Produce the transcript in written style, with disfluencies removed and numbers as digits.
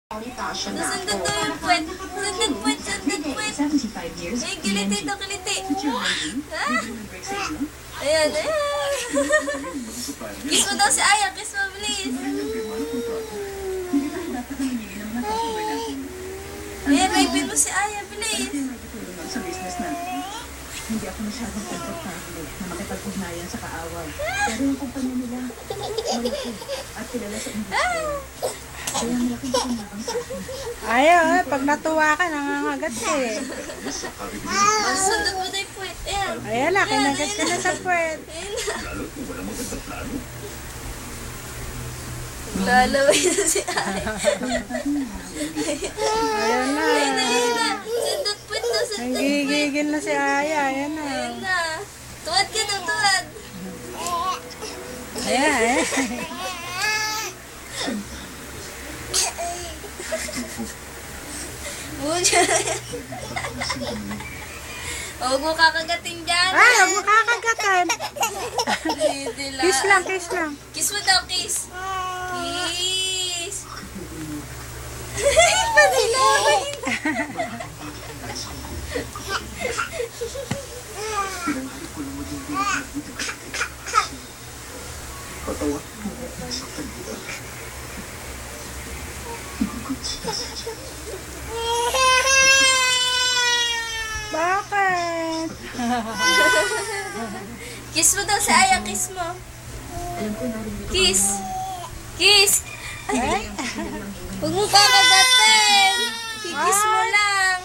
Nasundot daw yung puwet. Sundot puwet, sundot puwet. Ay, kiliti ito, kiliti. Ayan, ayan. Kiss mo daw si Aya, kiss mo, please. Ayan, raipin mo si Aya, please. Sa business natin, hindi ako masyadong komportable na makipag-ugnayan sa kaaway. Pero yung kumpanya nila, malaki at kilala sa industry. Kaya malaking kumakang sa akin. Ayaw, pag natuwa ka, nangangagat ka eh. Oh, sundot mo daw yung puwet. Ayan. Ayan na, kinagat ka na sa puwet. Ayan na. Lalaway na si Aya. Ayan na. Ayan na, ayan na. Sundot puwet na, sundot puwet. Nagigigil na si Aya. Ayan na. Ayan na. Tuwad ka daw, tuwad. Ayan, eh. Bunya na yan. Huwag mo kakagating dyan. Ay, huwag mo kakagatan. Dila. Kiss lang, kiss lang. Kiss mo daw, kiss. Kiss. Ay, padilawin. Bakit? Kiss mo daw si Aya, kiss mo. Kiss. Kiss. Ay, Huwag mo kakagatin. Kikiss mo lang.